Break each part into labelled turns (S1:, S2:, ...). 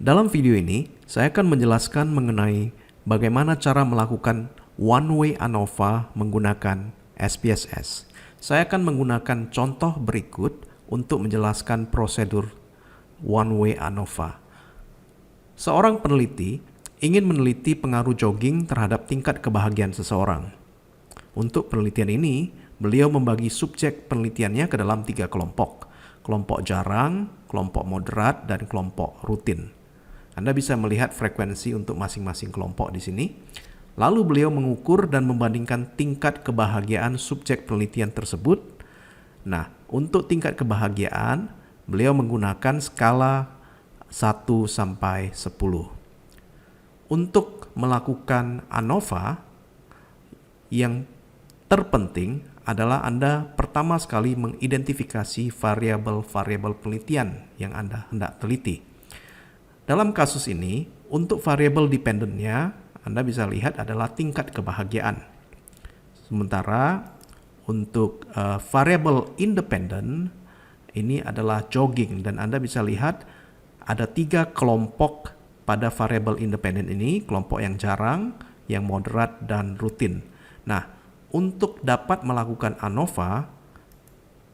S1: Dalam video ini, saya akan menjelaskan mengenai bagaimana cara melakukan one-way ANOVA menggunakan SPSS. Saya akan menggunakan contoh berikut untuk menjelaskan prosedur one-way ANOVA. Seorang peneliti ingin meneliti pengaruh jogging terhadap tingkat kebahagiaan seseorang. Untuk penelitian ini, beliau membagi subjek penelitiannya ke dalam 3 kelompok. Kelompok jarang, kelompok moderat, dan kelompok rutin. Anda bisa melihat frekuensi untuk masing-masing kelompok di sini. Lalu beliau mengukur dan membandingkan tingkat kebahagiaan subjek penelitian tersebut. Nah, untuk tingkat kebahagiaan, beliau menggunakan skala 1 sampai 10. Untuk melakukan ANOVA, yang terpenting adalah Anda pertama sekali mengidentifikasi variabel-variabel penelitian yang Anda hendak teliti. Dalam kasus ini, untuk variabel dependennya, Anda bisa lihat adalah tingkat kebahagiaan. Sementara untuk variabel independen, ini adalah jogging. Dan Anda bisa lihat ada 3 kelompok pada variabel independen ini, kelompok yang jarang, yang moderat, dan rutin. Nah, untuk dapat melakukan ANOVA,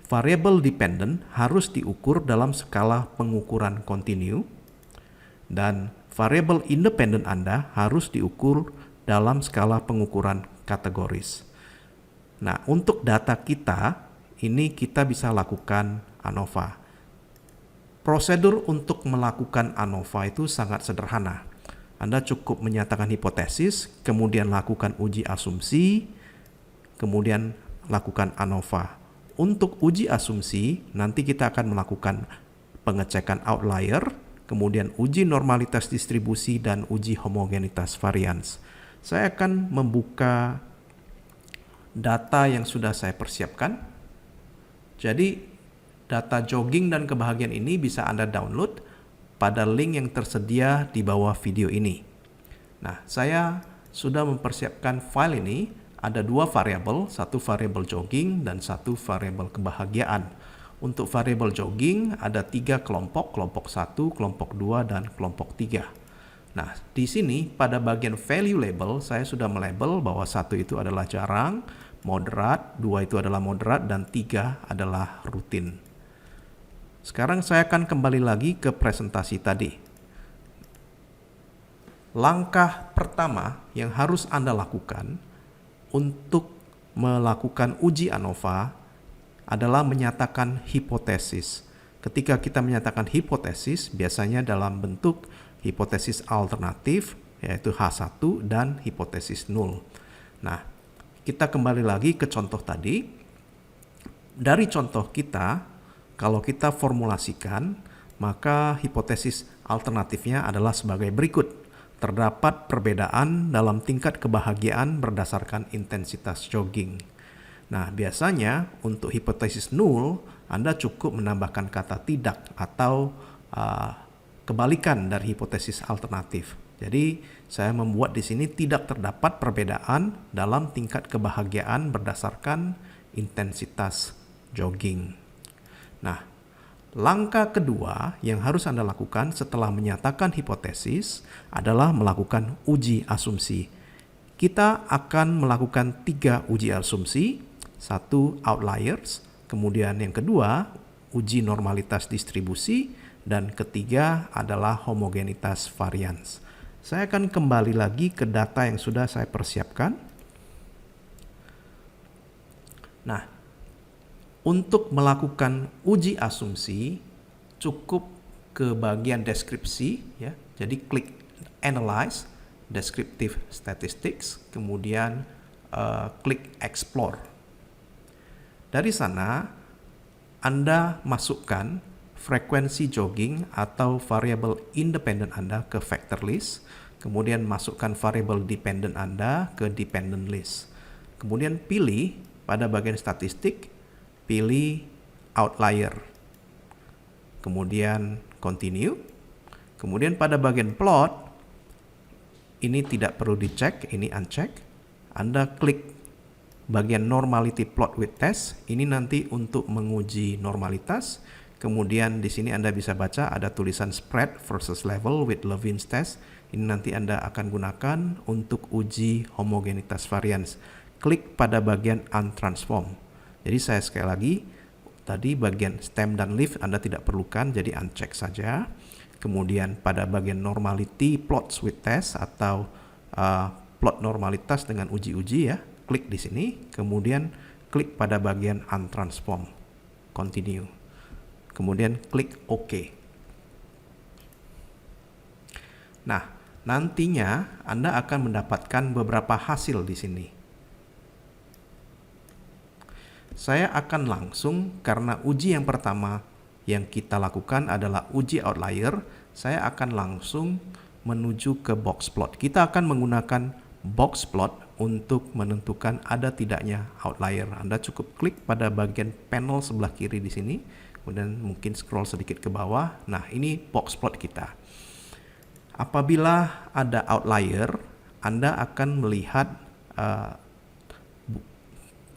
S1: variabel dependen harus diukur dalam skala pengukuran kontinu, dan variabel independen Anda harus diukur dalam skala pengukuran kategoris. Nah, untuk data kita, ini kita bisa lakukan ANOVA. Prosedur untuk melakukan ANOVA itu sangat sederhana. Anda cukup menyatakan hipotesis, kemudian lakukan uji asumsi, kemudian lakukan ANOVA. Untuk uji asumsi, nanti kita akan melakukan pengecekan outlier, kemudian uji normalitas distribusi, dan uji homogenitas varians. Saya akan membuka data yang sudah saya persiapkan. Jadi, data jogging dan kebahagiaan ini bisa Anda download pada link yang tersedia di bawah video ini. Nah, saya sudah mempersiapkan file ini. Ada 2 variabel, satu variabel jogging dan satu variabel kebahagiaan. Untuk variabel jogging ada 3 kelompok, kelompok 1, kelompok 2, dan kelompok 3. Nah, di sini pada bagian value label saya sudah melabel bahwa 1 itu adalah jarang, moderat, 2 itu adalah moderat, dan 3 adalah rutin. Sekarang saya akan kembali lagi ke presentasi tadi. Langkah pertama yang harus Anda lakukan untuk melakukan uji ANOVA adalah menyatakan hipotesis. Ketika kita menyatakan hipotesis, biasanya dalam bentuk hipotesis alternatif, yaitu H1, dan hipotesis nul. Nah, kita kembali lagi ke contoh tadi. Dari contoh kita, kalau kita formulasikan, maka hipotesis alternatifnya adalah sebagai berikut. Terdapat perbedaan dalam tingkat kebahagiaan berdasarkan intensitas jogging. Nah, biasanya untuk hipotesis nul, Anda cukup menambahkan kata tidak atau kebalikan dari hipotesis alternatif. Jadi, saya membuat di sini tidak terdapat perbedaan dalam tingkat kebahagiaan berdasarkan intensitas jogging. Nah, langkah kedua yang harus Anda lakukan setelah menyatakan hipotesis adalah melakukan uji asumsi. Kita akan melakukan 3 uji asumsi. 1 outliers, kemudian yang kedua uji normalitas distribusi, dan ketiga adalah homogenitas varians. Saya akan kembali lagi ke data yang sudah saya persiapkan. Nah, untuk melakukan uji asumsi cukup ke bagian deskripsi ya. Jadi klik analyze descriptive statistics, kemudian klik explore. Dari sana, Anda masukkan frekuensi jogging atau variabel independen Anda ke factor list, kemudian masukkan variabel dependent Anda ke dependent list. Kemudian pilih pada bagian statistik, pilih outlier. Kemudian continue. Kemudian pada bagian plot, ini tidak perlu dicek, ini uncheck. Anda klik bagian normality plot with test, ini nanti untuk menguji normalitas. Kemudian di sini Anda bisa baca ada tulisan spread versus level with Levene's test. Ini nanti Anda akan gunakan untuk uji homogenitas varians. Klik pada bagian untransform. Jadi saya sekali lagi, tadi bagian stem dan leaf Anda tidak perlukan, jadi uncheck saja. Kemudian pada bagian normality plots with test atau plot normalitas dengan uji-uji ya, klik di sini. Kemudian klik pada bagian untransform. Continue. Kemudian klik OK. Nah, nantinya Anda akan mendapatkan beberapa hasil di sini. Saya akan langsung, karena uji yang pertama yang kita lakukan adalah uji outlier, saya akan langsung menuju ke box plot. Kita akan menggunakan box plot untuk menentukan ada tidaknya outlier. Anda cukup klik pada bagian panel sebelah kiri di sini, kemudian mungkin scroll sedikit ke bawah. Nah, ini box plot kita. Apabila ada outlier, Anda akan melihat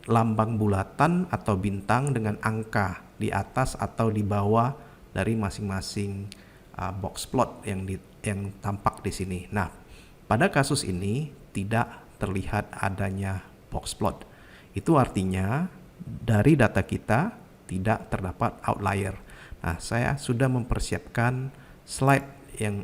S1: lambang bulatan atau bintang dengan angka di atas atau di bawah dari masing-masing box plot yang tampak di sini. Nah, pada kasus ini tidak terlihat adanya box plot. Itu artinya dari data kita tidak terdapat outlier. Nah, saya sudah mempersiapkan slide yang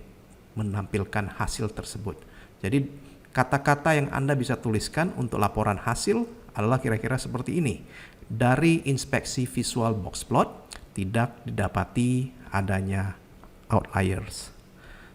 S1: menampilkan hasil tersebut. Jadi, kata-kata yang Anda bisa tuliskan untuk laporan hasil adalah kira-kira seperti ini. Dari inspeksi visual box plot, tidak didapati adanya outliers.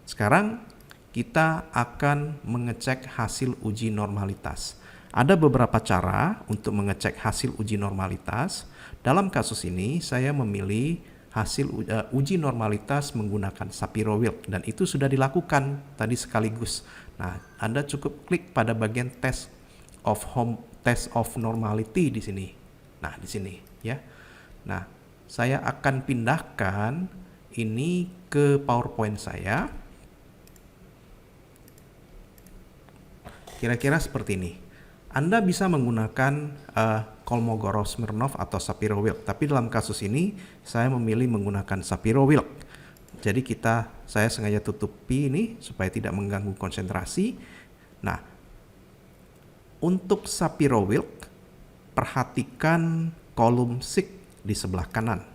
S1: Sekarang, kita akan mengecek hasil uji normalitas. Ada beberapa cara untuk mengecek hasil uji normalitas. Dalam kasus ini, saya memilih hasil uji normalitas menggunakan Shapiro-Wilk, dan itu sudah dilakukan tadi sekaligus. Nah, Anda cukup klik pada bagian test of normality di sini. Nah, di sini ya. Nah, saya akan pindahkan ini ke PowerPoint saya. Kira-kira seperti ini. Anda bisa menggunakan Kolmogorov-Smirnov atau Shapiro-Wilk, tapi dalam kasus ini saya memilih menggunakan Shapiro-Wilk. Jadi saya sengaja tutupi ini supaya tidak mengganggu konsentrasi. Nah, untuk Shapiro-Wilk, perhatikan kolom SIG di sebelah kanan.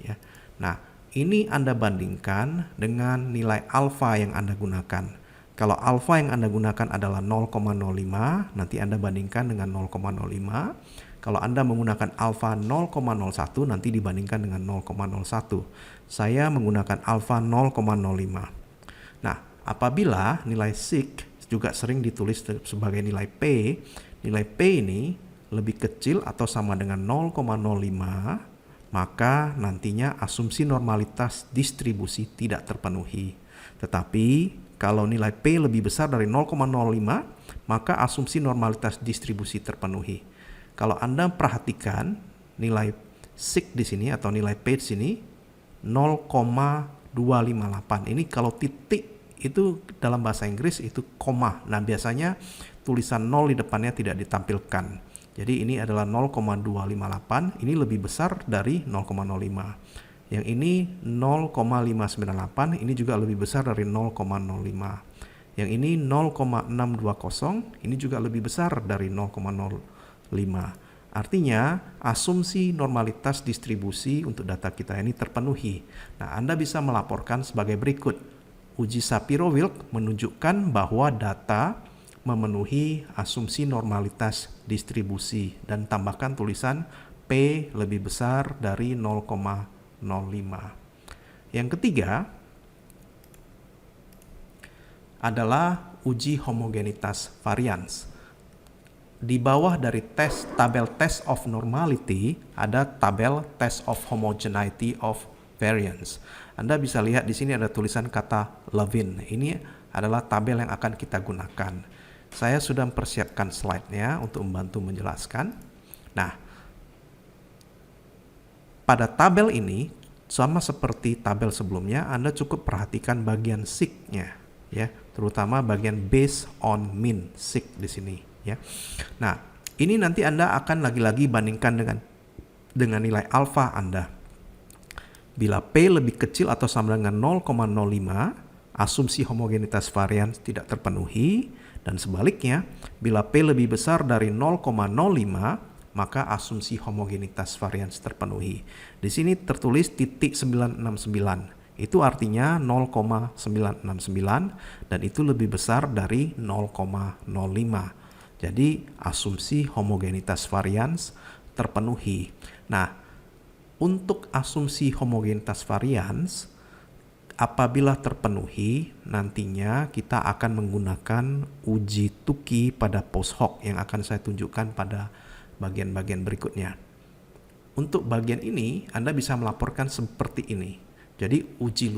S1: Ya. Nah, ini Anda bandingkan dengan nilai alfa yang Anda gunakan. Kalau alfa yang Anda gunakan adalah 0,05, nanti Anda bandingkan dengan 0,05. Kalau Anda menggunakan alfa 0,01, nanti dibandingkan dengan 0,01. Saya menggunakan alfa 0,05. Nah, apabila nilai SIG juga sering ditulis sebagai nilai P ini lebih kecil atau sama dengan 0,05, maka nantinya asumsi normalitas distribusi tidak terpenuhi. Tetapi kalau nilai P lebih besar dari 0,05, maka asumsi normalitas distribusi terpenuhi. Kalau Anda perhatikan nilai SIG di sini atau nilai P di sini 0,258. Ini kalau titik itu dalam bahasa Inggris itu koma. Nah, biasanya tulisan 0 di depannya tidak ditampilkan. Jadi ini adalah 0,258, ini lebih besar dari 0,05. Yang ini 0,598, ini juga lebih besar dari 0,05. Yang ini 0,620, ini juga lebih besar dari 0,05. Artinya, asumsi normalitas distribusi untuk data kita ini terpenuhi. Nah, Anda bisa melaporkan sebagai berikut. Uji Shapiro-Wilk menunjukkan bahwa data memenuhi asumsi normalitas distribusi dan tambahkan tulisan P lebih besar dari 0,05. Yang ketiga adalah uji homogenitas varians. Di bawah dari tabel test of normality ada tabel test of homogeneity of variance. Anda bisa lihat di sini ada tulisan kata Levene. Ini adalah tabel yang akan kita gunakan. Saya sudah mempersiapkan slide-nya untuk membantu menjelaskan. Nah, pada tabel ini sama seperti tabel sebelumnya, Anda cukup perhatikan bagian SIG-nya, ya, terutama bagian based on mean SIG di sini, ya. Nah, ini nanti Anda akan lagi-lagi bandingkan dengan nilai alfa Anda. Bila P lebih kecil atau sama dengan 0,05, asumsi homogenitas varians tidak terpenuhi, dan sebaliknya, bila P lebih besar dari 0,05, maka asumsi homogenitas varians terpenuhi. Di sini tertulis titik 969. Itu artinya 0,969 dan itu lebih besar dari 0,05. Jadi asumsi homogenitas varians terpenuhi. Nah, untuk asumsi homogenitas varians, apabila terpenuhi, nantinya kita akan menggunakan uji Tukey pada post hoc yang akan saya tunjukkan pada bagian-bagian berikutnya. Untuk bagian ini, Anda bisa melaporkan seperti ini. Jadi uji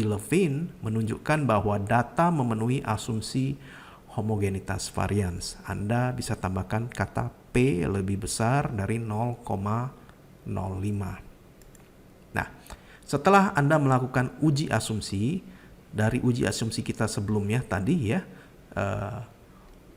S1: Levin menunjukkan bahwa data memenuhi asumsi homogenitas varians. Anda bisa tambahkan kata P lebih besar dari 0,05. Nah, setelah Anda melakukan uji asumsi, dari uji asumsi kita sebelumnya tadi ya,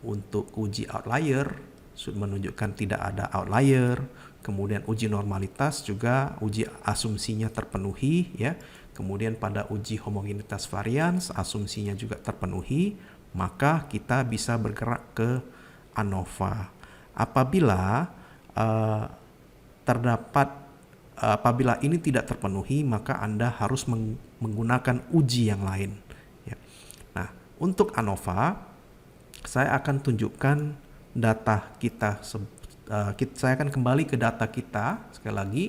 S1: untuk uji outlier, menunjukkan tidak ada outlier, kemudian uji normalitas juga uji asumsinya terpenuhi ya. Kemudian pada uji homogenitas varians asumsinya juga terpenuhi, maka kita bisa bergerak ke ANOVA. Apabila apabila ini tidak terpenuhi, maka Anda harus menggunakan uji yang lain ya. Nah, untuk ANOVA saya akan tunjukkan data kita. Saya akan kembali ke data kita sekali lagi.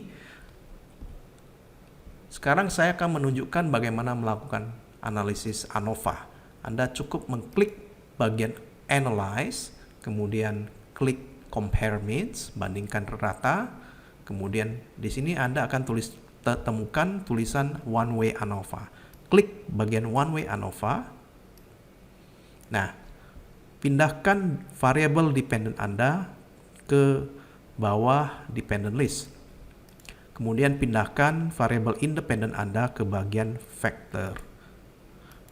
S1: Sekarang saya akan menunjukkan bagaimana melakukan analisis ANOVA. Anda cukup mengklik bagian Analyze, kemudian klik Compare Means, bandingkan rata. Kemudian di sini Anda akan temukan tulisan One Way ANOVA. Klik bagian One Way ANOVA. Nah, pindahkan variable dependent Anda ke bawah dependent list. Kemudian pindahkan variable independent Anda ke bagian factor.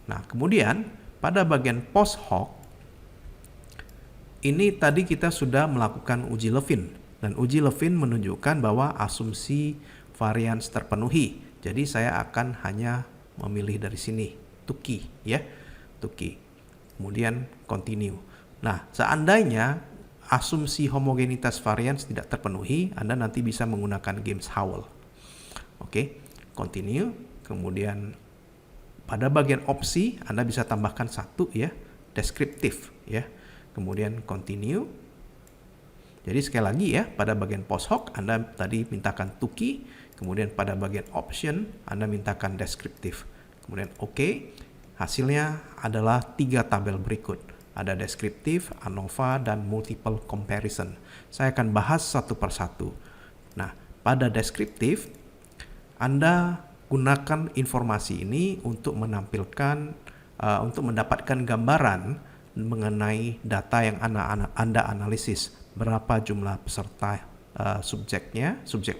S1: Nah, kemudian pada bagian post hoc, ini tadi kita sudah melakukan uji Levin. Dan uji Levin menunjukkan bahwa asumsi varians terpenuhi. Jadi saya akan hanya memilih dari sini, Tukey ya, Tukey. Kemudian continue. Nah, seandainya asumsi homogenitas varians tidak terpenuhi, Anda nanti bisa menggunakan Games Howl. Oke, continue. Kemudian pada bagian opsi Anda bisa tambahkan satu ya, deskriptif ya. Kemudian continue. Jadi sekali lagi ya, pada bagian post hoc Anda tadi mintakan Tukey, kemudian pada bagian option Anda mintakan deskriptif. Kemudian oke. Hasilnya adalah 3 tabel berikut. Ada deskriptif, ANOVA, dan multiple comparison. Saya akan bahas satu persatu. Nah, pada deskriptif, Anda gunakan informasi ini untuk untuk mendapatkan gambaran mengenai data yang Anda analisis. Berapa jumlah peserta subjek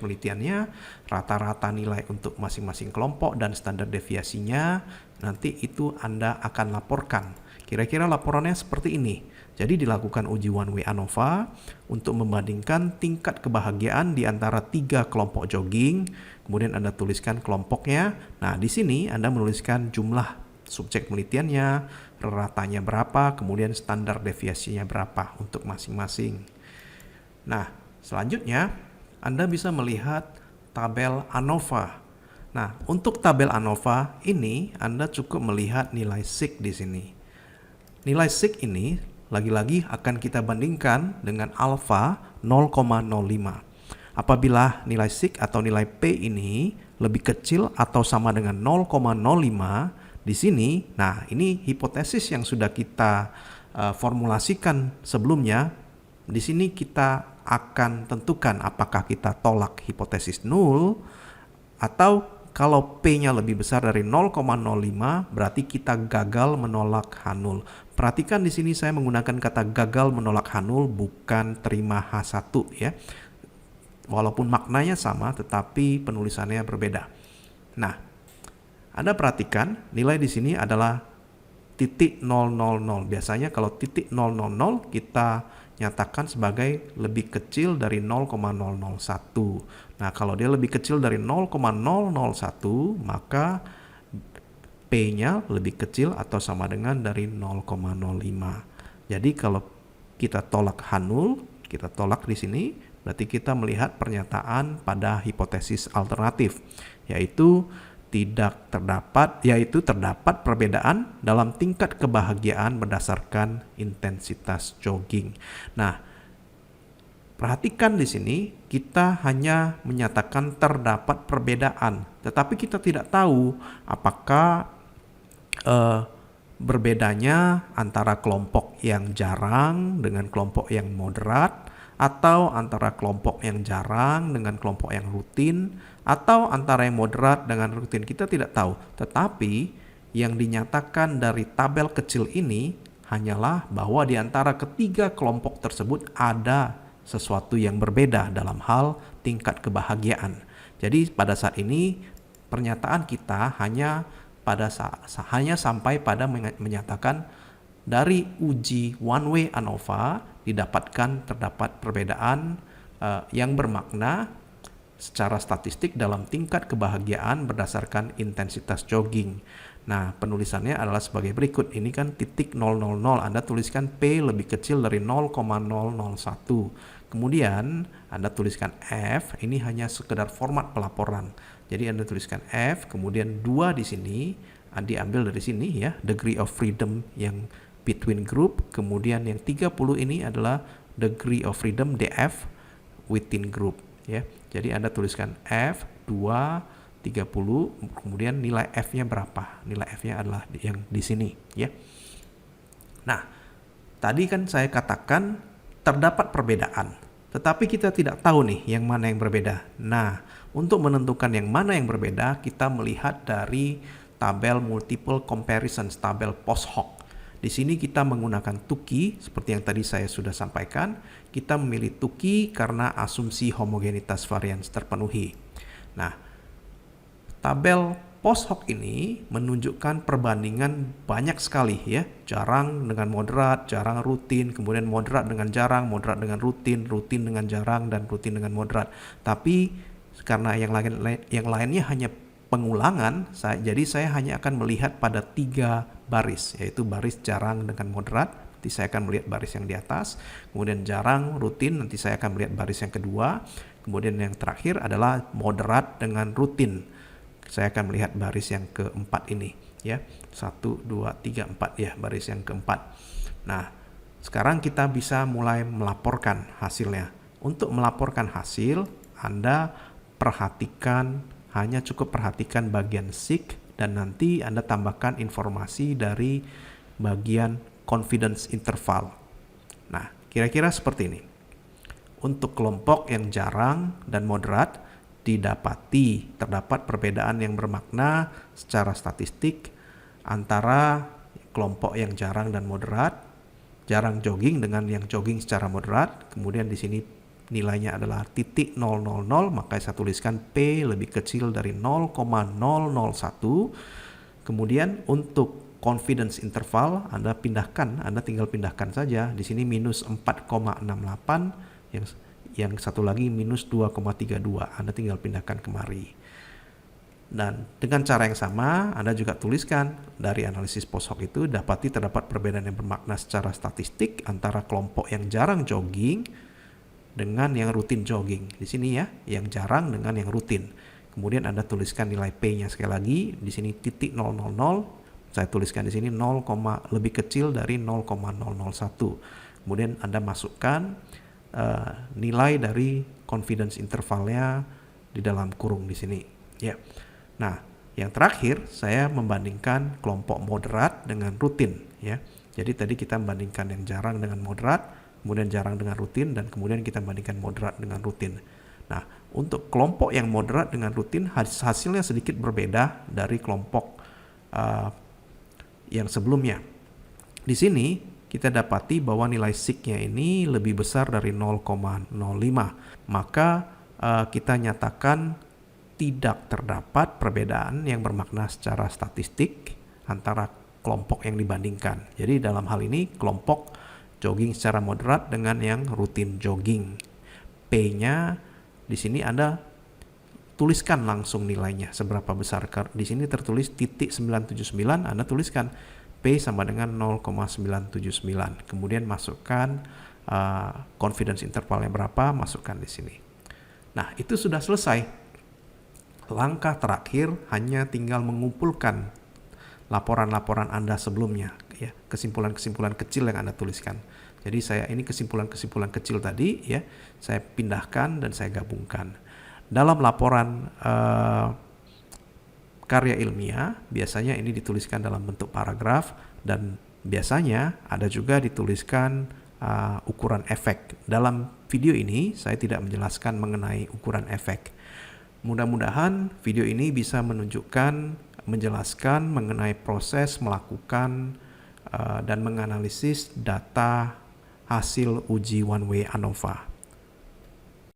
S1: penelitiannya, rata-rata nilai untuk masing-masing kelompok, dan standar deviasinya. Nanti itu Anda akan laporkan. Kira-kira laporannya seperti ini. Jadi dilakukan uji One Way ANOVA untuk membandingkan tingkat kebahagiaan di antara 3 kelompok jogging. Kemudian Anda tuliskan kelompoknya. Nah, di sini Anda menuliskan jumlah subjek penelitiannya, ratanya berapa, kemudian standar deviasinya berapa untuk masing-masing. Nah, selanjutnya Anda bisa melihat tabel ANOVA. Nah, untuk tabel ANOVA ini Anda cukup melihat nilai sig di sini. Nilai sig ini lagi-lagi akan kita bandingkan dengan alfa 0,05. Apabila nilai sig atau nilai P ini lebih kecil atau sama dengan 0,05 di sini, nah ini hipotesis yang sudah kita formulasikan sebelumnya. Di sini kita akan tentukan apakah kita tolak hipotesis nul atau kalau P-nya lebih besar dari 0,05 berarti kita gagal menolak H0. Perhatikan di sini saya menggunakan kata gagal menolak H0 bukan terima H1 ya. Walaupun maknanya sama tetapi penulisannya berbeda. Nah, Anda perhatikan nilai di sini adalah titik 000. Biasanya kalau titik 000 kita nyatakan sebagai lebih kecil dari 0,001. Nah, kalau dia lebih kecil dari 0,001, maka P-nya lebih kecil atau sama dengan dari 0,05. Jadi kalau kita tolak H0, kita tolak di sini, berarti kita melihat pernyataan pada hipotesis alternatif, yaitu terdapat perbedaan dalam tingkat kebahagiaan berdasarkan intensitas jogging. Nah, perhatikan di sini kita hanya menyatakan terdapat perbedaan, tetapi kita tidak tahu apakah berbedanya antara kelompok yang jarang dengan kelompok yang moderat, atau antara kelompok yang jarang dengan kelompok yang rutin, atau antara yang moderat dengan rutin. Kita tidak tahu, tetapi yang dinyatakan dari tabel kecil ini hanyalah bahwa di antara ketiga kelompok tersebut ada sesuatu yang berbeda dalam hal tingkat kebahagiaan. Jadi pada saat ini pernyataan kita hanya sampai pada menyatakan dari uji one way ANOVA terdapat perbedaan yang bermakna secara statistik dalam tingkat kebahagiaan berdasarkan intensitas jogging. Nah, penulisannya adalah sebagai berikut. Ini kan titik 000, Anda tuliskan P lebih kecil dari 0,001. Kemudian Anda tuliskan F, ini hanya sekedar format pelaporan. Jadi Anda tuliskan F, kemudian 2 di sini, diambil dari sini ya, degree of freedom yang between group, kemudian yang 30 ini adalah degree of freedom DF within group ya. Jadi Anda tuliskan F 2 30, kemudian nilai F-nya berapa? Nilai F-nya adalah yang di sini ya. Nah, tadi kan saya katakan terdapat perbedaan, tetapi kita tidak tahu nih yang mana yang berbeda. Nah, untuk menentukan yang mana yang berbeda, kita melihat dari tabel multiple comparisons, tabel post hoc. Di sini kita menggunakan Tukey, seperti yang tadi saya sudah sampaikan. Kita memilih Tukey karena asumsi homogenitas varians terpenuhi. Nah, tabel post hoc ini menunjukkan perbandingan banyak sekali ya. Jarang dengan moderat, jarang rutin, kemudian moderat dengan jarang, moderat dengan rutin, rutin dengan jarang, dan rutin dengan moderat. Tapi karena yang lainnya hanya pengulangan, jadi saya hanya akan melihat pada 3 baris, yaitu baris jarang dengan moderat. Nanti saya akan melihat baris yang di atas, kemudian jarang, rutin, nanti saya akan melihat baris yang kedua, kemudian yang terakhir adalah moderat dengan rutin. Saya akan melihat baris yang keempat ini ya, 1, 2, 3, 4 ya, baris yang keempat. Nah, sekarang kita bisa mulai melaporkan hasilnya. Untuk melaporkan hasil, Anda hanya cukup perhatikan bagian SIG, dan nanti Anda tambahkan informasi dari bagian confidence interval. Nah, kira-kira seperti ini. Untuk kelompok yang jarang dan moderat, terdapat perbedaan yang bermakna secara statistik antara kelompok yang jarang dan moderat, jarang jogging dengan yang jogging secara moderat. Kemudian di sini nilainya adalah titik 000, maka saya tuliskan P lebih kecil dari 0,001. Kemudian untuk confidence interval Anda tinggal pindahkan saja. Di sini minus 4,68, yang satu lagi minus 2,32. Anda tinggal pindahkan kemari. Dan dengan cara yang sama, Anda juga tuliskan dari analisis post hoc itu terdapat perbedaan yang bermakna secara statistik antara kelompok yang jarang jogging dengan yang rutin jogging. Di sini ya, yang jarang dengan yang rutin. Kemudian Anda tuliskan nilai P-nya sekali lagi. Di sini titik 000. Saya tuliskan di sini 0, lebih kecil dari 0,001. Kemudian Anda masukkan nilai dari confidence intervalnya di dalam kurung di sini. Ya. Nah, yang terakhir saya membandingkan kelompok moderat dengan rutin. Ya. Jadi tadi kita membandingkan yang jarang dengan moderat, kemudian jarang dengan rutin, dan kemudian kita bandingkan moderat dengan rutin. Nah, untuk kelompok yang moderat dengan rutin, hasilnya sedikit berbeda dari kelompok yang sebelumnya. Di sini kita dapati bahwa nilai SIG-nya ini lebih besar dari 0,05. Maka kita nyatakan tidak terdapat perbedaan yang bermakna secara statistik antara kelompok yang dibandingkan. Jadi dalam hal ini kelompok jogging secara moderat dengan yang rutin jogging. P-nya di sini Anda tuliskan langsung nilainya seberapa besar. Di sini tertulis titik 979, Anda tuliskan P sama dengan 0,979. Kemudian masukkan confidence intervalnya berapa, masukkan di sini. Nah, itu sudah selesai. Langkah terakhir hanya tinggal mengumpulkan laporan-laporan Anda sebelumnya, ya, kesimpulan-kesimpulan kecil yang Anda tuliskan. Jadi ini kesimpulan-kesimpulan kecil tadi, ya, saya pindahkan dan saya gabungkan. Dalam laporan karya ilmiah, biasanya ini dituliskan dalam bentuk paragraf, dan biasanya ada juga dituliskan ukuran efek. Dalam video ini saya tidak menjelaskan mengenai ukuran efek. Mudah-mudahan video ini bisa menjelaskan mengenai proses melakukan dan menganalisis data hasil uji one way ANOVA.